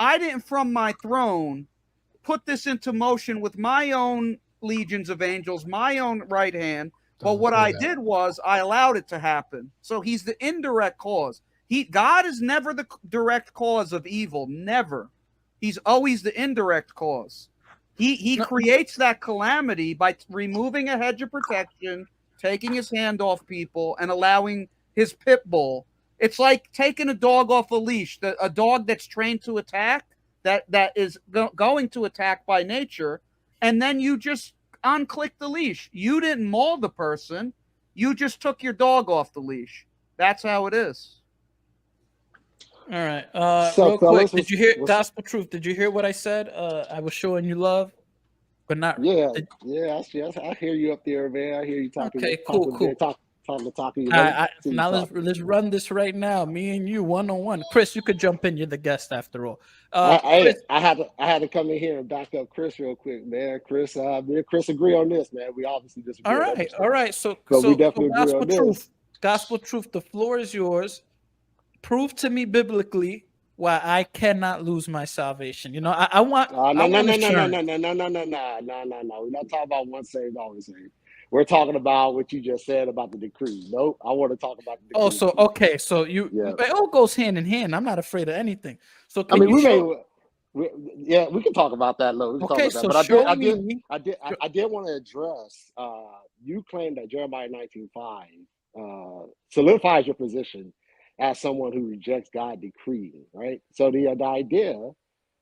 I didn't from my throne put this into motion with my own legions of angels, my own right hand. But what I did was I allowed it to happen. So he's the indirect cause. God is never the direct cause of evil. Never. He's always the indirect cause. He creates that calamity by removing a hedge of protection, taking his hand off people, and allowing his pit bull. It's like taking a dog off a leash. A dog that's trained to attack, that is going to attack by nature, and then you just unclick the leash. You didn't maul the person. You just took your dog off the leash. That's how it is. All right. Real quick, did you hear Gospel Truth? Did you hear what I said? I was showing you love, but not. Yeah. I hear you up there, man. I hear you talking. Okay, cool. Talking. Now let's run this right now. Me and you, 1-on-1. Chris, you could jump in. You're the guest after all. I had to come in here and back up Chris real quick, man. Chris, me and Chris agree on this, man. We obviously disagree. All right. So we definitely agree on this. Gospel Truth. The floor is yours. Prove to me biblically why I cannot lose my salvation. You know, I want. No. We're not talking about once saved, always saved. We're talking about what you just said about the decree. Nope, I want to talk about the decree. Oh, so okay, so it all goes hand in hand. I'm not afraid of anything. So we can talk about that. I did want to address. You claim that Jeremiah 19:5 solidifies your position as someone who rejects God's decree, right? So the idea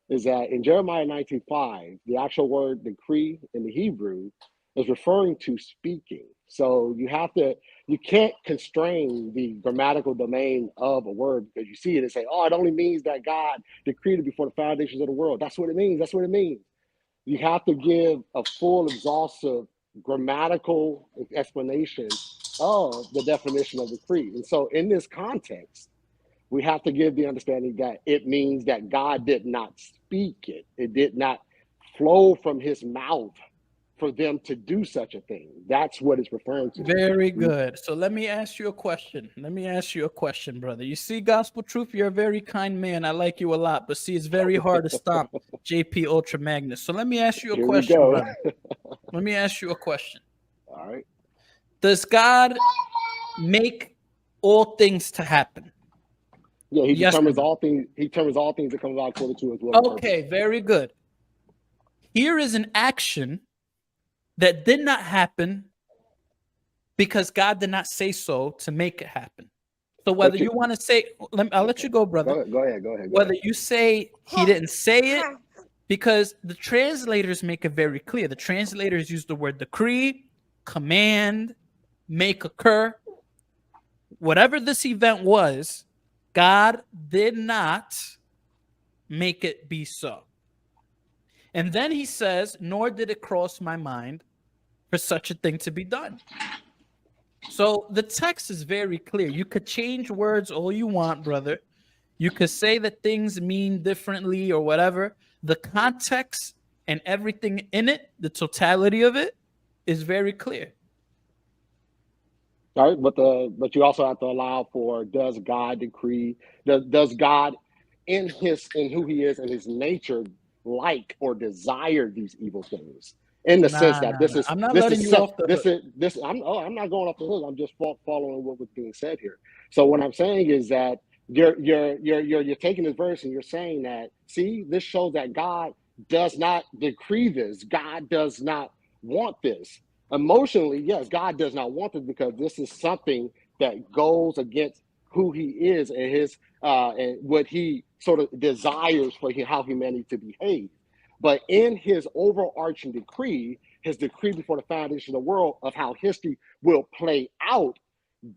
is that in Jeremiah 19:5, the actual word decree in the Hebrew is referring to speaking. So you can't constrain the grammatical domain of a word because you see it and say, oh, it only means that God decreed it before the foundations of the world. That's what it means. You have to give a full, exhaustive grammatical explanation of the definition of decree. And so in this context, we have to give the understanding that it means that God did not speak it. It did not flow from his mouth for them to do such a thing. That's what it's referring to. Very good. So let me ask you a question. Brother. You see, Gospel Truth, you're a very kind man. I like you a lot. But see, it's very hard to stomp JP Ultra Magnus. So let me ask you a question, brother. Let me ask you a question. All right. Does God make all things to happen? Yeah, he determines all things. He determines all things that come about according to his will. Okay, very good. Here is an action that did not happen because God did not say so to make it happen. So whether you want to say, I'll let you go, brother. Go ahead. Whether you say he didn't say it, because the translators make it very clear. The translators use the word decree, command, make occur. Whatever this event was, God did not make it be so. And then he says, nor did it cross my mind for such a thing to be done. So the text is very clear. You could change words all you want, brother. You could say that things mean differently or whatever. The context and everything in it, the totality of it, is very clear. All right, but you also have to allow for, does God decree? Does God, in who he is and his nature, like or desire these evil things? In the sense that this is, I'm not letting you off the hook. I'm not going off the hook. I'm just following what was being said here. So what I'm saying is that you're taking this verse and you're saying that, see, this shows that God does not decree this. God does not want this. Emotionally, yes, God does not want this because this is something that goes against who he is and his and what he sort of desires for how humanity to behave. But in his overarching decree, his decree before the foundation of the world of how history will play out,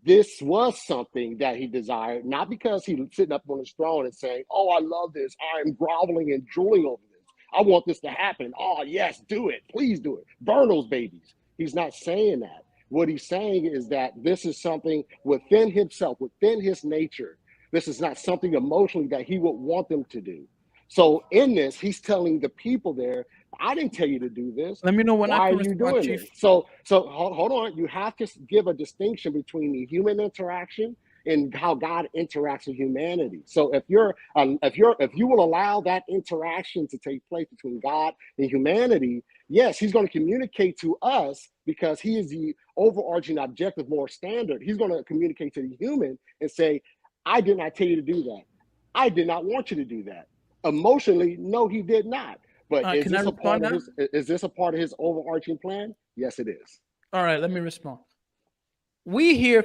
this was something that he desired, not because he was sitting up on his throne and saying, oh, I love this. I am groveling and drooling over this. I want this to happen. Oh, yes, do it. Please do it. Burn those babies. He's not saying that. What he's saying is that this is something within himself, within his nature. This is not something emotionally that he would want them to do. So in this, he's telling the people there, I didn't tell you to do this. Let me know when Why are you doing this? So hold on. You have to give a distinction between the human interaction in how God interacts with humanity. So if you will allow that interaction to take place between God and humanity, yes, he's going to communicate to us because he is the overarching objective moral standard. He's going to communicate to the human and say, I did not tell you to do that. I did not want you to do that. Emotionally, no, he did not. But is this a part of his overarching plan? Yes, it is. All right, let me respond. We here,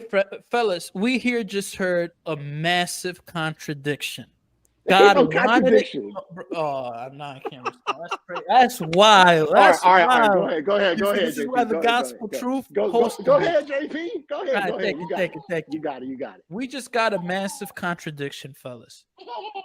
fellas, we here just heard a massive contradiction. God no wanted contradiction. it. Oh, I can't respond. That's crazy. That's wild. That's all right. wild. Go ahead. This is why the gospel truth. Go ahead, JP. Go ahead. Go ahead. You got it. We just got a massive contradiction, fellas.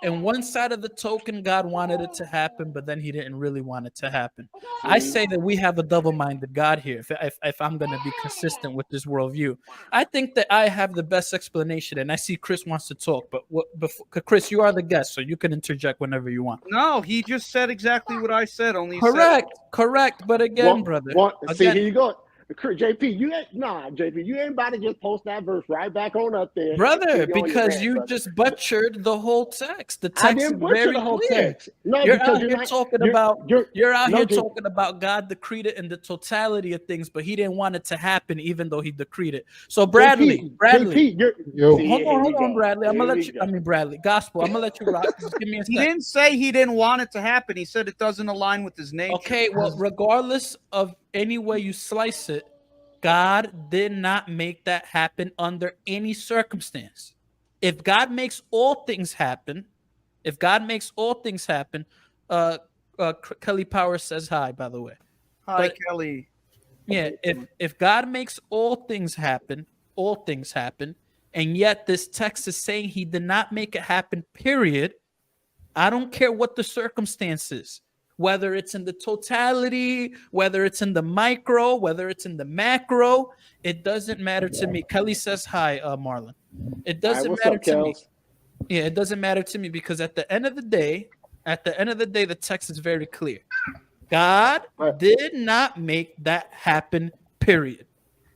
And one side of the token, God wanted it to happen, but then he didn't really want it to happen. I say that we have a double-minded God here, if I'm going to be consistent with this worldview. I think that I have the best explanation, and I see Chris wants to talk, but Chris, you are the guest, so you can interject whenever you want. No, he just said exactly what I said. Only correct. But again, brother. See, here you go. JP, you ain't about to just post that verse right back on up there, brother, because you just butchered the whole text. The text is very the whole clear. Text. No, you're out here talking about God decreed it in the totality of things, but he didn't want it to happen, even though he decreed it. So Bradley, hold on, Bradley. I'm gonna let you. Bradley, gospel. I'm gonna let you rock. Just give me a second. He didn't say he didn't want it to happen. He said it doesn't align with his nature. Okay, well, regardless of any way you slice it, God did not make that happen under any circumstance. If God makes all things happen, Kelly Power says hi, by the way. Hi, Kelly. Yeah, if God makes all things happen, and yet this text is saying he did not make it happen, period. I don't care what the circumstances. Whether it's in the totality, whether it's in the micro, whether it's in the macro, it doesn't matter to me. Kelly says hi, Marlon. It doesn't matter to me. Yeah, it doesn't matter to me because at the end of the day, the text is very clear. God did not make that happen, period.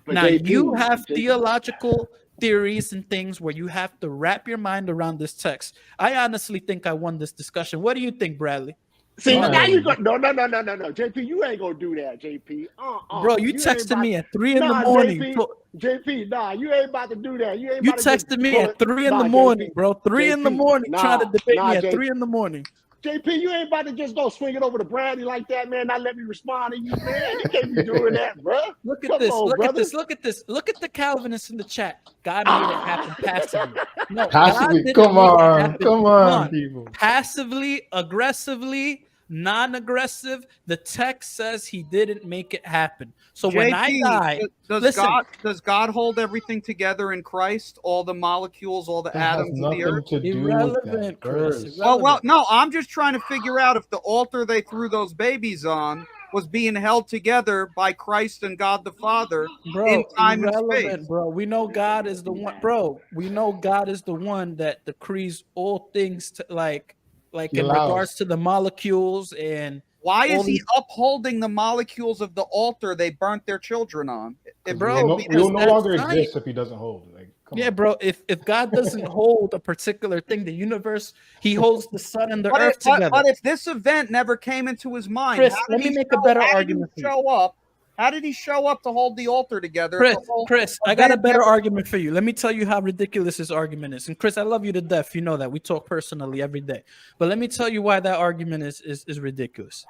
Now, you have theological theories and things where you have to wrap your mind around this text. I honestly think I won this discussion. What do you think, Bradley? See, now you go. No, JP, you ain't gonna do that, JP. Bro, you texted me at 3 in the morning. JP, you ain't about to do that. You texted me at 3 in the morning, bro. 3 in the morning, trying to debate me at 3 in the morning. JP, you ain't about to just go swing it over to Bradley like that, man. Not let me respond to you, man. You can't be doing that, bro. Look at this. Look at the Calvinists in the chat. God made it happen passively. No, passively. Come on, people. Passively, aggressively, non-aggressive. The text says he didn't make it happen. So JP, when I die, does God hold everything together in Christ? All the molecules, all the atoms of the earth? Irrelevant, Chris. Well, no, I'm just trying to figure out if the altar they threw those babies on was being held together by Christ and God the Father in time and space. Bro. We know God is the one, bro. We know God is the one that decrees all things to like in regards to the molecules. And why is he upholding the molecules of the altar they burnt their children on? Bro, it will no longer exist if he doesn't hold it. Bro, if God doesn't hold a particular thing, the universe, he holds the sun and the earth together. But if this event never came into his mind, Chris, let me make a better argument for you. How did he show up to hold the altar together? Chris, I got a better argument for you. Let me tell you how ridiculous his argument is. And Chris, I love you to death. You know that. We talk personally every day. But let me tell you why that argument is ridiculous.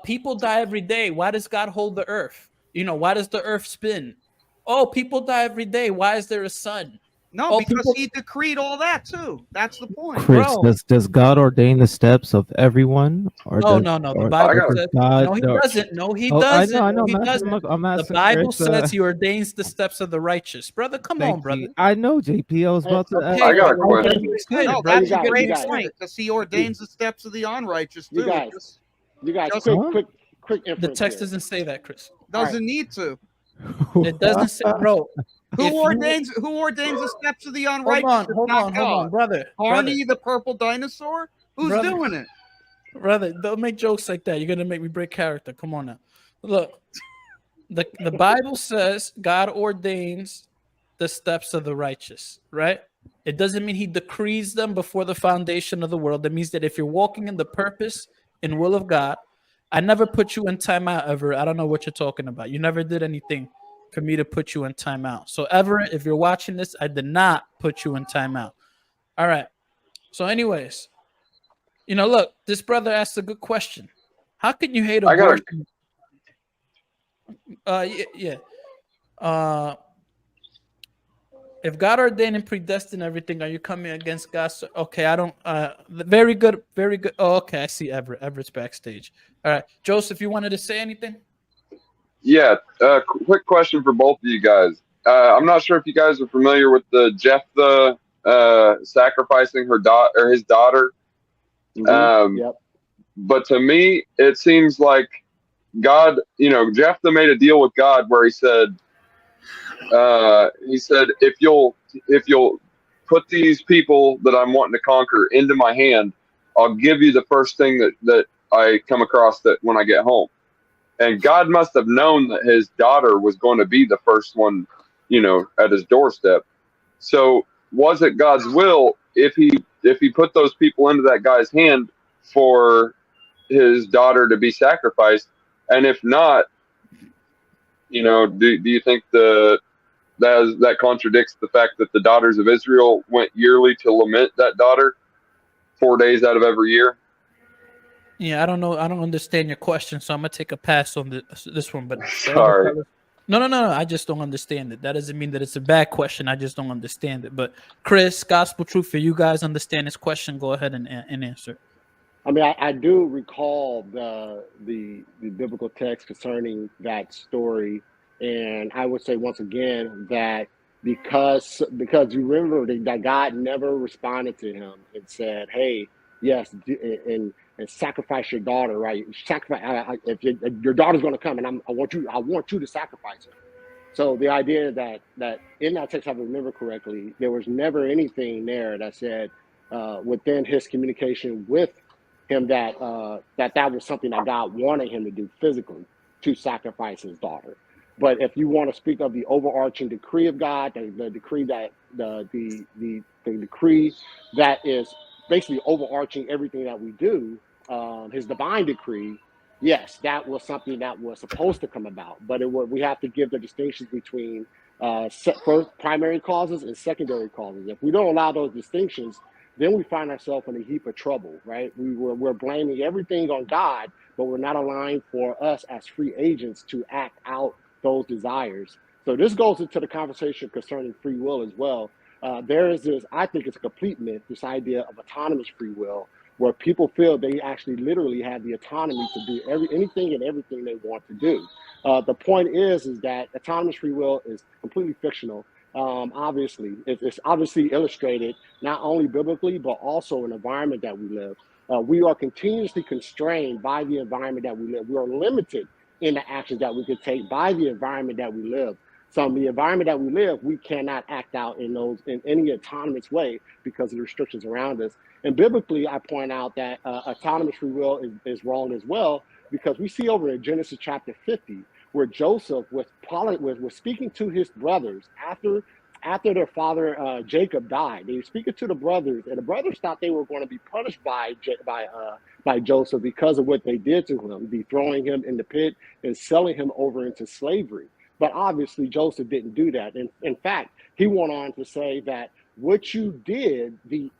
People die every day. Why does God hold the earth? Why does the earth spin? People die every day. Why is there a sun? No, because he decreed all that too. That's the point. Chris, does God ordain the steps of everyone? No. The Bible says no, he doesn't. No, he doesn't. I know. He doesn't. The Bible says he ordains the steps of the righteous. Brother, come on, brother. I know, JP. I was about to ask. I got a question. No, that's a great point because he ordains the steps of the unrighteous too. You guys, quick inference. The text doesn't say that, Chris. Doesn't need to. It doesn't say, bro. Who ordains the steps of the unrighteous? Hold on, brother. Barney the purple dinosaur? Who's doing it? Brother, don't make jokes like that. You're gonna make me break character. Come on now. Look, the Bible says God ordains the steps of the righteous, right? It doesn't mean he decrees them before the foundation of the world. That means that if you're walking in the purpose and will of God, I never put you in timeout ever. I don't know what you're talking about. You never did anything for me to put you in timeout. So Everett, if you're watching this, I did not put you in timeout. All right. So anyways, look, this brother asked a good question. How can you hate abortion? Yeah. If God ordained and predestined everything, are you coming against God? Okay, I don't. Very good, very good. Oh, okay, I see Everett. Everett's backstage. All right, Joseph, you wanted to say anything? Yeah. Quick question for both of you guys. I'm not sure if you guys are familiar with the Jephthah sacrificing his daughter. Yep. But to me, it seems like God, Jephthah made a deal with God where he said, if you'll put these people that I'm wanting to conquer into my hand, I'll give you the first thing that I come across that when I get home. And God must have known that his daughter was going to be the first one, at his doorstep. So was it God's will if he put those people into that guy's hand for his daughter to be sacrificed? And if not, do you think that contradicts the fact that the daughters of Israel went yearly to lament that daughter 4 days out of every year? Yeah, I don't know. I don't understand your question, so I'm gonna take a pass on this one. But Sorry. No. I just don't understand it. That doesn't mean that it's a bad question. I just don't understand it. But Chris, Gospel Truth, for you guys understand this question, go ahead and answer. I mean, I do recall the biblical text concerning that story, and I would say once again that because you remember that God never responded to him and said, "Hey, yes, and sacrifice your daughter, right? Sacrifice if your daughter's going to come, and I want you to sacrifice her." So the idea that in that text, if I remember correctly, there was never anything there that said within his communication with him that was something that God wanted him to do physically, to sacrifice his daughter. But if you want to speak of the overarching decree of God, the decree that the decree that is basically overarching everything that we do, his divine decree, yes, that was something that was supposed to come about. But we have to give the distinctions between first primary causes and secondary causes. If we don't allow those distinctions, then we find ourselves in a heap of trouble, right? We're blaming everything on God, but we're not allowing for us as free agents to act out those desires. So this goes into the conversation concerning free will as well. There is this, I think it's a complete myth, this idea of autonomous free will, where people feel they actually literally have the autonomy to do anything and everything they want to do. The point is that autonomous free will is completely fictional. Obviously, it's obviously illustrated not only biblically, but also in the environment that we live. We are continuously constrained by the environment that we live. We are limited in the actions that we could take by the environment that we live. So in the environment that we live, we cannot act out in any autonomous way because of the restrictions around us. And biblically, I point out that autonomous free will is wrong as well, because we see over in Genesis chapter 50, where Joseph was speaking to his brothers after their father Jacob died. They were speaking to the brothers, and the brothers thought they were going to be punished by Joseph because of what they did to him, be throwing him in the pit and selling him over into slavery. But obviously, Joseph didn't do that. And in fact, he went on to say that what you did, the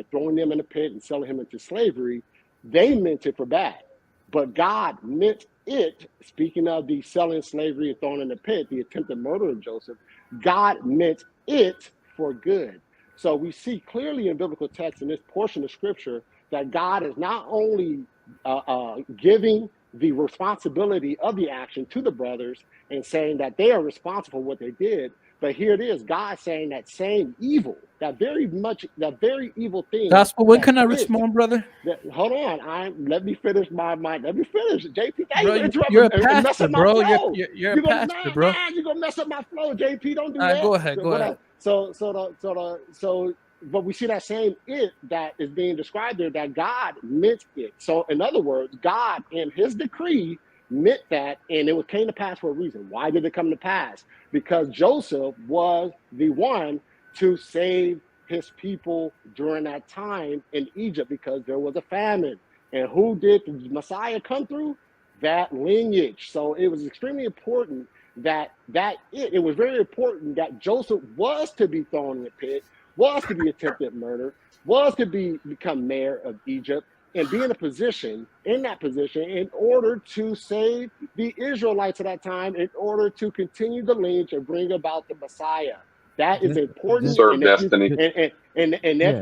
throwing them in the pit and selling him into slavery, they meant it for bad. But God meant it, speaking of the selling slavery and throwing in the pit, the attempted murder of Joseph, God meant it for good. So we see clearly in biblical text in this portion of scripture that God is not only giving the responsibility of the action to the brothers and saying that they are responsible for what they did, but here it is, God saying that same evil, that very evil thing. Gospel, when can I respond, brother? Hold on, let me finish let me finish. JP, bro, you're a pastor, bro. You're a pastor, bro. You're gonna mess up my flow, JP. Don't do that. Go ahead. But we see that same it that is being described there, that God meant it. So in other words, God in his decree meant that, and it came to pass for a reason. Why did it come to pass? Because Joseph was the one to save his people during that time in Egypt, because there was a famine. And who did the Messiah come through? That lineage. So it was extremely important that it was very important that Joseph was to be thrown in the pit, was to be attempted murder, was to become mayor of Egypt, and be in that position in order to save the Israelites at that time, in order to continue the lineage and bring about the Messiah. That is important. Serve destiny. If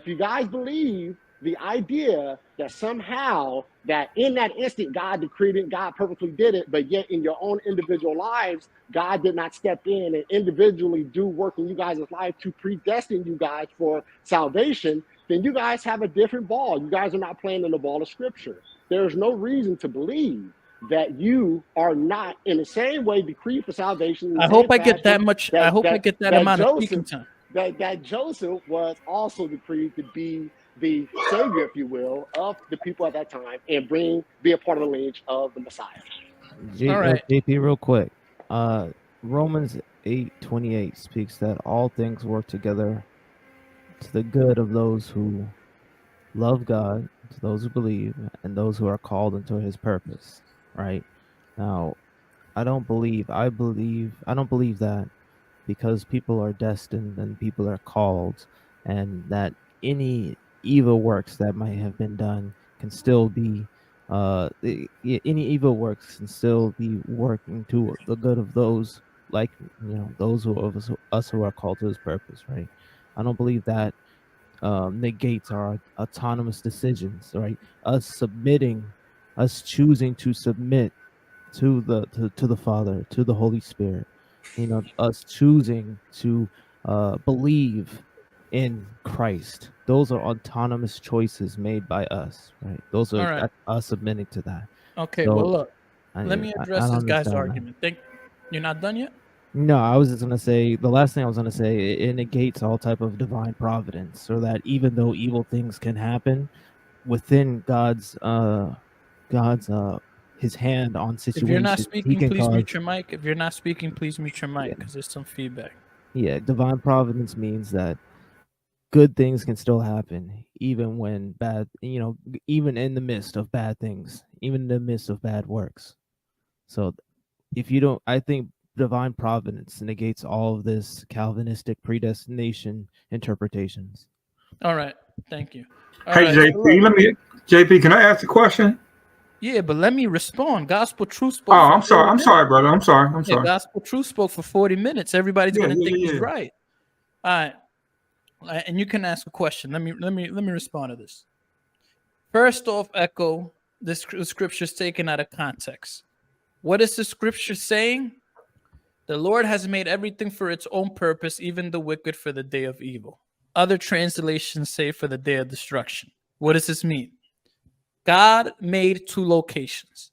you guys believe the idea that somehow that in that instant God decreed it, God purposely did it, but yet in your own individual lives, God did not step in and individually do work in you guys' life to predestine you guys for salvation, then you guys have a different ball. You guys are not playing in the ball of Scripture. There's no reason to believe that you are not in the same way decreed for salvation. I hope I get that much. I hope I get that amount of speaking time. That Joseph was also decreed to be the savior, if you will, of the people at that time and be a part of the lineage of the Messiah. All right. JP, real quick. Romans 8:28 speaks that all things work together to the good of those who love God, to those who believe, and those who are called into his purpose. Right? Now, I don't believe that because people are destined and people are called, and that any evil works that might have been done can still be any evil works can still be working to the good of those, like, those us who are called to his purpose, right? I don't believe that negates our autonomous decisions, right? Us choosing to submit to the Father, to the Holy Spirit, us choosing to believe in Christ. Those are autonomous choices made by us, right? Those are us submitting to that. Okay, well, look, let me address this guy's argument. You're not done yet? No, I was just gonna say, the last thing I was gonna say, it negates all type of divine providence, so that even though evil things can happen within God's his hand on situations. If you're not speaking, please mute your mic. If you're not speaking, please mute your mic, because there's some feedback. Yeah, divine providence means that good things can still happen, even when bad, even in the midst of bad things, even in the midst of bad works. So if you don't, I think divine providence negates all of this Calvinistic predestination interpretations. All right, thank you. Hey, JP, JP, can I ask a question? Yeah, but let me respond. Gospel Truth spoke. Oh, I'm sorry, brother. I'm sorry. Yeah, Gospel Truth spoke for 40 minutes. Everybody's gonna think he's right. All right, and you can ask a question. Let me respond to this. First off, Echo, the scripture's taken out of context. What is the scripture saying? The Lord has made everything for its own purpose, even the wicked for the day of evil. Other translations say for the day of destruction. What does this mean? God made two locations.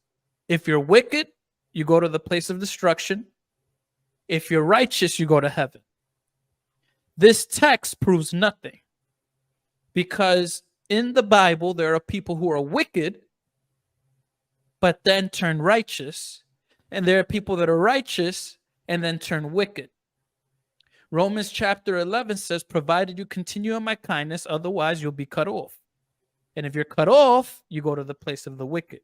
If you're wicked, you go to the place of destruction. If you're righteous, you go to heaven. This text proves nothing, because in the Bible, there are people who are wicked, but then turn righteous. And there are people that are righteous and then turn wicked. Romans chapter 11 says, provided you continue in my kindness, otherwise you'll be cut off. And if you're cut off, you go to the place of the wicked.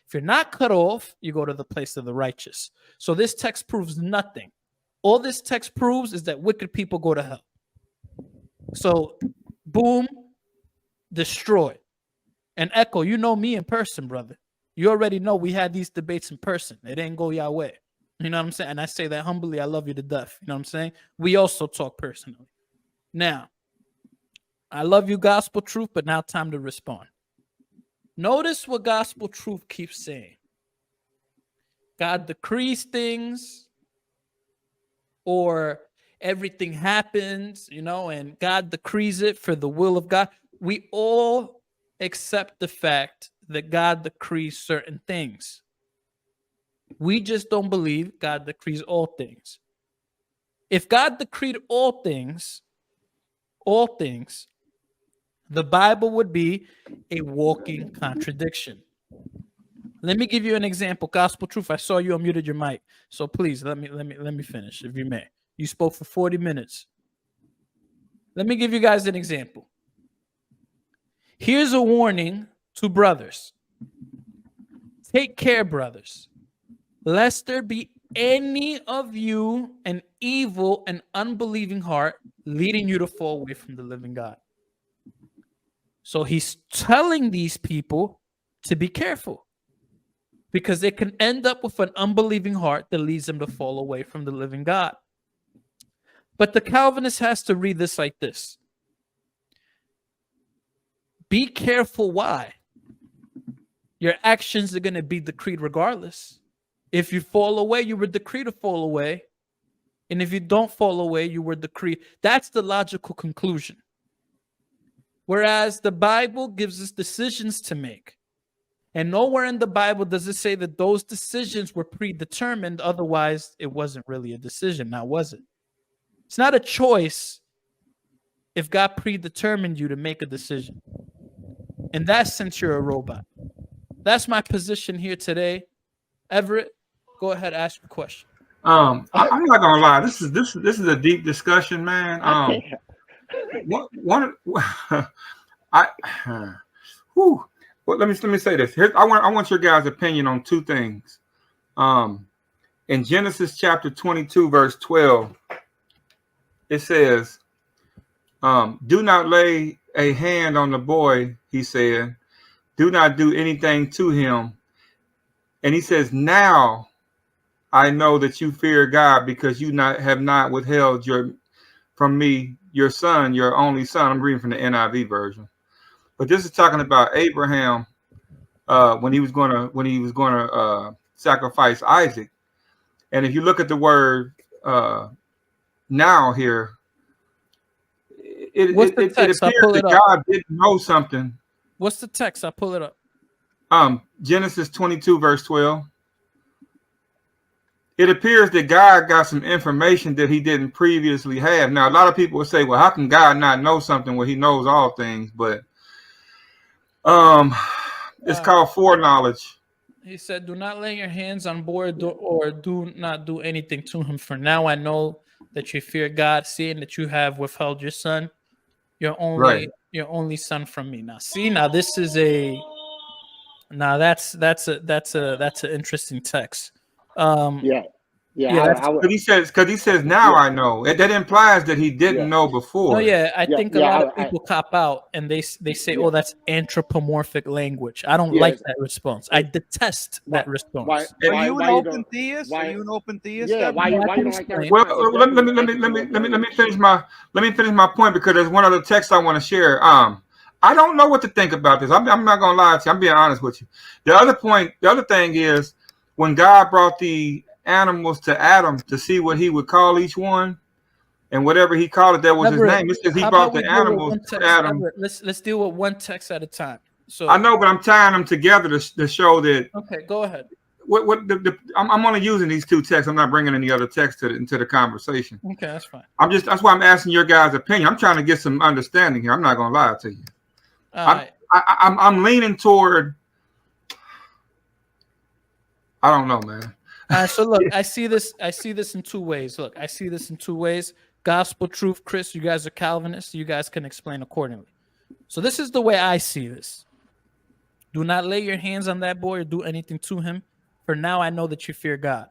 If you're not cut off, you go to the place of the righteous. So this text proves nothing. All this text proves is that wicked people go to hell. So, boom, destroy. And Echo, you know me in person, brother. You already know we had these debates in person. It didn't go your way. You know what I'm saying? And I say that humbly. I love you to death. You know what I'm saying? We also talk personally. Now, I love you, Gospel Truth, but now time to respond. Notice what Gospel Truth keeps saying. God decrees things, or everything happens, and God decrees it for the will of God. We all accept the fact that God decrees certain things. We just don't believe God decrees all things. If God decreed all things, The Bible would be a walking contradiction. Let me give you an example. Gospel Truth. I saw you unmuted your mic, so please let me finish, if you may. You spoke for 40 minutes. Let me give you guys an example. Here's a warning to brothers. Take care, brothers, lest there be any of you an evil and unbelieving heart leading you to fall away from the living God. So he's telling these people to be careful, because they can end up with an unbelieving heart that leads them to fall away from the living God. But the Calvinist has to read this like this. Be careful. Why? Your actions are going to be decreed regardless. If you fall away, you were decreed to fall away. And if you don't fall away, you were decreed. That's the logical conclusion. Whereas the Bible gives us decisions to make. And nowhere in the Bible does it say that those decisions were predetermined. Otherwise, it wasn't really a decision. Now, was it? It's not a choice if God predetermined you to make a decision. In that sense, you're a robot. That's my position here today. Everett, go ahead, ask your question. I'm not gonna lie. This is a deep discussion, man. Well, let me say this. I want your guys' opinion on two things. In Genesis chapter 22, verse 12, it says, "Do not lay a hand on the boy," he said. "Do not do anything to him." And he says, "Now I know that you fear God, because you have not withheld from me your son, your only son." I'm reading from the NIV version. But this is talking about Abraham when he was going to sacrifice Isaac. And if you look at the word "now" here, it appears that God didn't know something. What's the text? I'll pull it up. Genesis 22, verse 12. It appears that God got some information that he didn't previously have. Now, a lot of people will say, well, how can God not know something when he knows all things? But it's called foreknowledge. He said, "Do not lay your hands on board or do not do anything to him. For now I know that you fear God, seeing that you have withheld your son, your only son from me." Now, see, this is that's an interesting text. Because he says now I know. That implies that he didn't know before. I think a lot of people cop out and they say, "Oh, that's anthropomorphic language." I don't like that response. I detest that response. Are you an open theist? Are you an open theist? Yeah. Why you don't like that? Well, let me finish my point, because there's one other text I want to share. I don't know what to think about this. I'm not gonna lie to you. I'm being honest with you. The other thing is, when God brought the animals to Adam to see what he would call each one, and whatever he called it, that was his name. It says he brought the animals to Adam. Let's deal with one text at a time. So I know, but I'm tying them together to show that. Okay, go ahead. I'm only using these two texts. I'm not bringing any other text into the conversation. Okay, that's fine. That's why I'm asking your guys' opinion. I'm trying to get some understanding here. I'm not gonna lie to you. I'm leaning toward. I don't know, man. So look, I see this in two ways. Gospel Truth, Chris, you guys are Calvinists. You guys can explain accordingly. So this is the way I see this. Do not lay your hands on that boy or do anything to him. For now, I know that you fear God.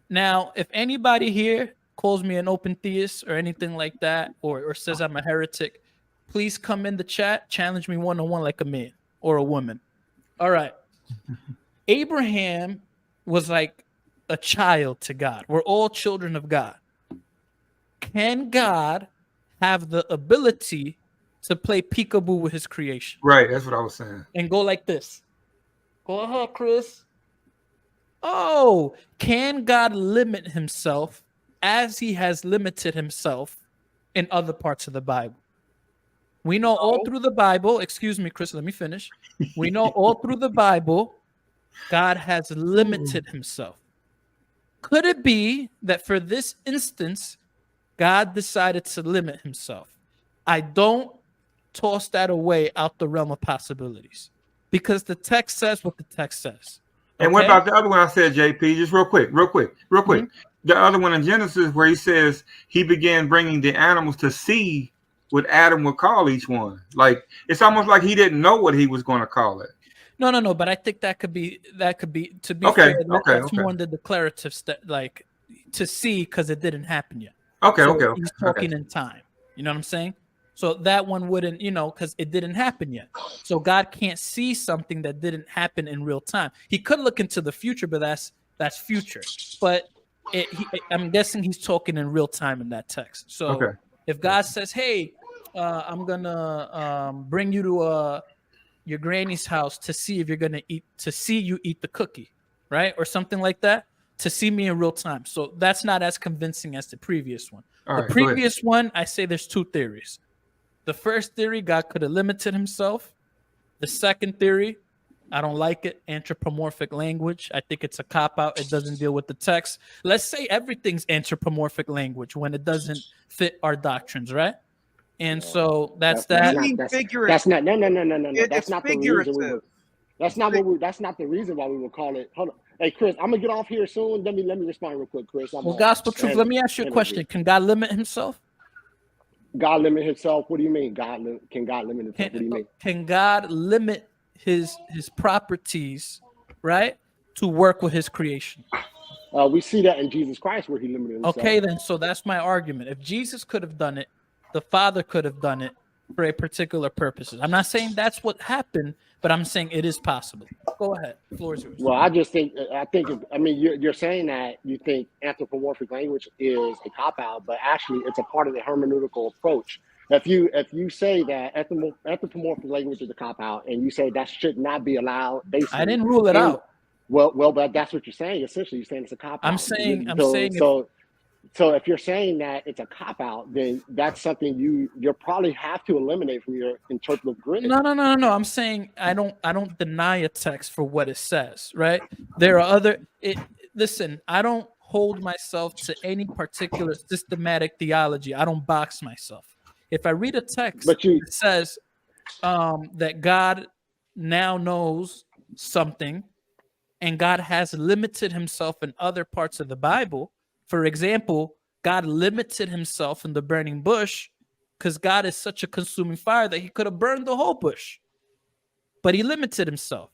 Now, if anybody here calls me an open theist or anything like that, or says I'm a heretic, please come in the chat, challenge me one-on-one like a man or a woman. All right. Abraham was like a child to God. We're all children of God. Can God have the ability to play peekaboo with his creation? Right, that's what I was saying. And go like this. Go ahead, Chris. Oh, can God limit himself as he has limited himself in other parts of the Bible? We know all through the Bible, excuse me, Chris, let me finish. We know all through the Bible, God has limited himself. Could it be that for this instance, God decided to limit himself? I don't toss that away out the realm of possibilities because the text says what the text says. And what about the other one I said, JP? Just real quick. Mm-hmm. The other one in Genesis where he says he began bringing the animals to see what Adam would call each one. Like, it's almost like he didn't know what he was going to call it. No. But I think that could be to be fair. That's more in the declarative like to see because it didn't happen yet. Okay. He's talking in time. You know what I'm saying? So that one wouldn't, because it didn't happen yet. So God can't see something that didn't happen in real time. He could look into the future, but that's future. But I'm guessing he's talking in real time in that text. So if God says, "Hey, I'm gonna bring you to your granny's house to see if you're gonna see you eat the cookie," right, or something like that, to see me in real time. So that's not as convincing as the previous one. The previous one, I say there's two theories. The first theory, God could have limited himself. The second theory, I don't like it. Anthropomorphic language. I think it's a cop-out. It doesn't deal with the text. Let's say everything's anthropomorphic language when it doesn't fit our doctrines, right? And so that's that. That's not no. That's not the reason. That's not the reason why we would call it. Hold on. Hey, Chris, I'm gonna get off here soon. Let me respond real quick, Chris. Gospel truth. Let me ask you a question. Can God limit himself? God limit himself? What do you mean? Can God limit himself? What do you mean? Can God limit his properties, right, to work with his creation? We see that in Jesus Christ where he limited himself. Okay, then. So that's my argument. If Jesus could have done it, the Father could have done it for a particular purposes. I'm not saying that's what happened, but I'm saying it is possible. Go ahead. The floor is yours. Well, I mean, you're saying that you think anthropomorphic language is a cop-out, but actually it's a part of the hermeneutical approach. If you say that anthropomorphic language is a cop-out and you say that should not be allowed, basically, I didn't rule it out. Well, but that's what you're saying. Essentially, you're saying it's a cop-out. I'm saying So if you're saying that it's a cop-out, then that's something you'll probably have to eliminate from your interpretive grid. No. I'm saying I don't deny a text for what it says, right? There are listen, I don't hold myself to any particular systematic theology. I don't box myself. If I read a text that says that God now knows something and God has limited himself in other parts of the Bible. For example, God limited himself in the burning bush because God is such a consuming fire that he could have burned the whole bush. But he limited himself.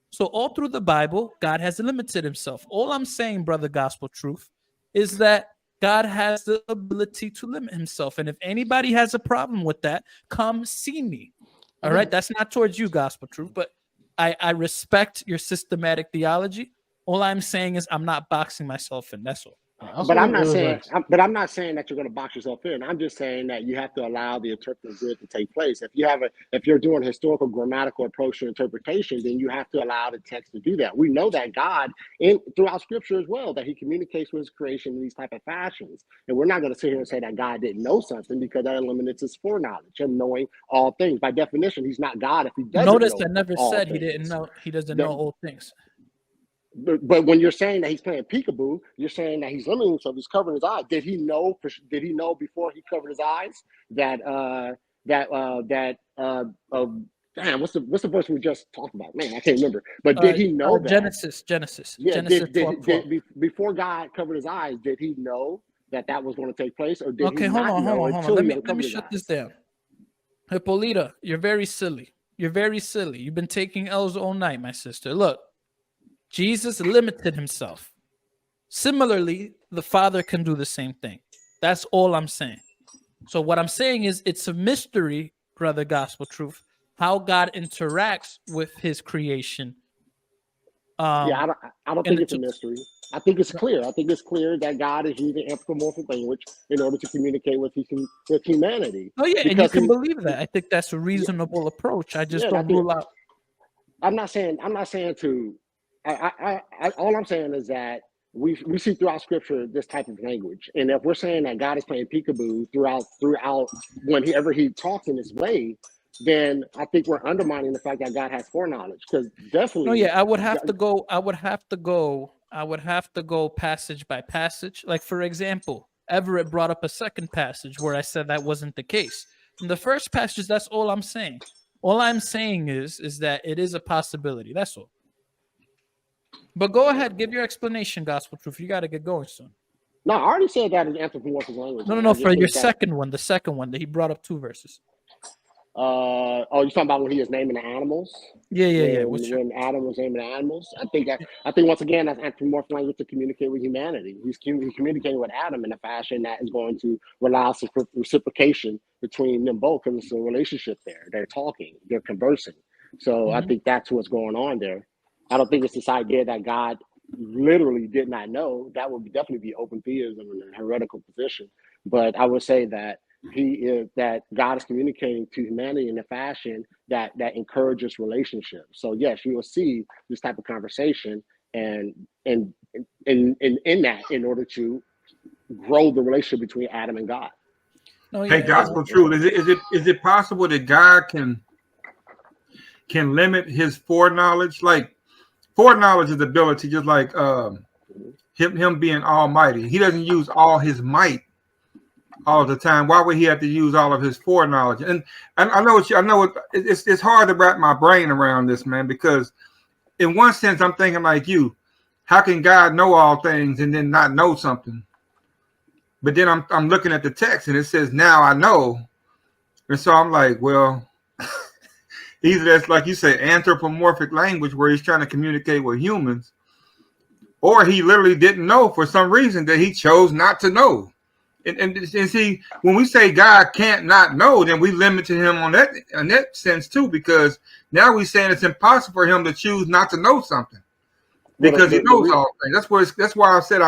So all through the Bible, God has limited himself. All I'm saying, brother Gospel Truth, is that God has the ability to limit himself. And if anybody has a problem with that, come see me. All right? That's not towards you, Gospel Truth, but I respect your systematic theology. All I'm saying is I'm not boxing myself in. That's all. But I'm not saying that you're going to box yourself in. I'm just saying that you have to allow the interpretive grid to take place. If you're doing a historical grammatical approach to interpretation, then you have to allow the text to do that. We know that God, throughout Scripture as well, that He communicates with His creation in these type of fashions. And we're not going to sit here and say that God didn't know something, because that eliminates His foreknowledge, Him knowing all things. By definition, He's not God if He doesn't. Notice know I never all said things. He didn't know. He doesn't know all things. But when you're saying that he's playing peekaboo, you're saying that he's limiting himself. He's covering his eyes. Did he know? Did he know before he covered his eyes that damn, what's the verse we just talked about? Man, I can't remember. But did he know that? Genesis. Yeah. Genesis 12. Before God covered his eyes, did he know that was going to take place, or did he hold not know? on. Let me shut this down. Hippolyta, you're very silly. You've been taking L's all night, my sister. Look. Jesus limited himself. Similarly, the Father can do the same thing. That's all I'm saying. So what I'm saying is it's a mystery, brother Gospel Truth, how God interacts with his creation. I don't think it's a mystery. I think it's clear. I think it's clear that God is using anthropomorphic language in order to communicate with humanity. Oh yeah, and you can believe that. I think that's a reasonable approach. I just don't rule out. I'm not saying to. All I'm saying is that we see throughout Scripture this type of language, and if we're saying that God is playing peekaboo throughout whenever He talks in this way, then I think we're undermining the fact that God has foreknowledge. Because definitely, no, yeah, I would have to go passage by passage. Like for example, Everett brought up a second passage where I said that wasn't the case. In the first passage, that's all I'm saying. All I'm saying is that it is a possibility. That's all. But go ahead, give your explanation, Gospel Truth. You got to get going soon. No, I already said that in anthropomorphic language. No, for your second one, the second one that he brought up 2 verses. Oh, you're talking about when he was naming the animals? Yeah. When Adam was naming the animals, I think once again that's anthropomorphic language to communicate with humanity. He's communicating with Adam in a fashion that is going to allow some reciprocation between them both, because it's a relationship there. They're talking, they're conversing. So I think that's what's going on there. I don't think it's this idea that God literally did not know. That would definitely be open theism and a heretical position. But I would say that that God is communicating to humanity in a fashion that encourages relationships. So yes, you will see this type of conversation and in that, in order to grow the relationship between Adam and God. Hey, Gospel Truth, is it possible that God can limit his foreknowledge? Like, foreknowledge is ability, just like him being almighty. He doesn't use all his might all the time. Why would he have to use all of his foreknowledge? And I know it's hard to wrap my brain around this, man, because in one sense I'm thinking like you. How can God know all things and then not know something? But then I'm looking at the text and it says, now I know. And so I'm like, well, either that's, like you say, anthropomorphic language where he's trying to communicate with humans, or he literally didn't know for some reason that he chose not to know. And see, when we say God can't not know, then we limit to him on that sense too, because now we're saying it's impossible for him to choose not to know something because he knows all things. That's why I said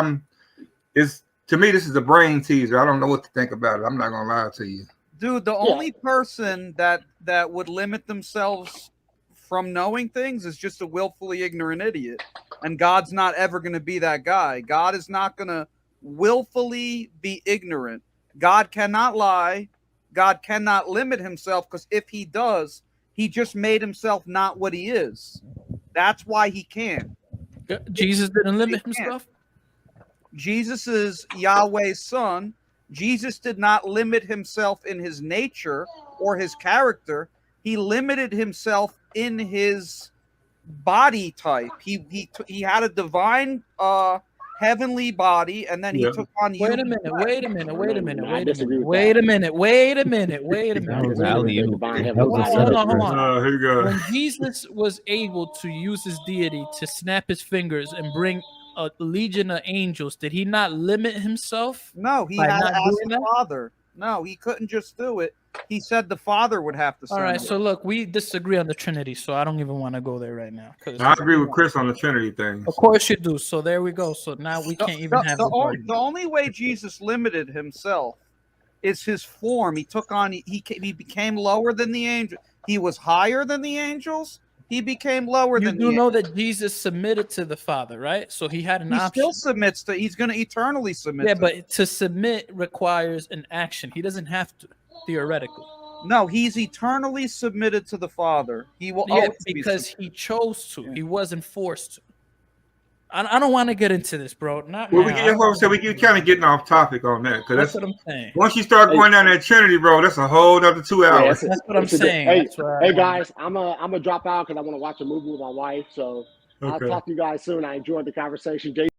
to me, this is a brain teaser. I don't know what to think about it. I'm not gonna lie to you. Dude, the only person that would limit themselves from knowing things is just a willfully ignorant idiot. And God's not ever going to be that guy. God is not going to willfully be ignorant. God cannot lie. God cannot limit himself, because if he does, he just made himself not what he is. That's why he can't. Jesus didn't limit himself? Jesus is Yahweh's son. Jesus did not limit himself in his nature or his character. He limited himself in his body type. He had a divine heavenly body, and then he took on Wait a minute. Hold on. Here you go. When Jesus was able to use his deity to snap his fingers and bring a legion of angels, did he not limit himself? No, he had to ask the Father. No, he couldn't just do it. He said the Father would have to send All right, it. so look, we disagree on the Trinity, so I don't even want to go there right now. I agree with Chris on the Trinity thing. Of course you do. So there we go. So now we can't even have the only way Jesus limited himself is his form. He took on, he became lower than the angels. He was higher than the angels. He became lower than the angels. You do know that Jesus submitted to the Father, right? So he had an option. He still submits to, he's going to eternally submit. Yeah, but to submit requires an action. He doesn't have to, theoretically. No, he's eternally submitted to the Father. He will because he chose to. He wasn't forced to. I don't want to get into this, bro. That's what I'm saying. We kind of getting off topic on that, because that's what I'm saying. Once you start going down that Trinity road, that's a whole other 2 hours. That's what I'm saying. Hey guys, I'm a drop out because I want to watch a movie with my wife. So I'll talk to you guys soon. I enjoyed the conversation.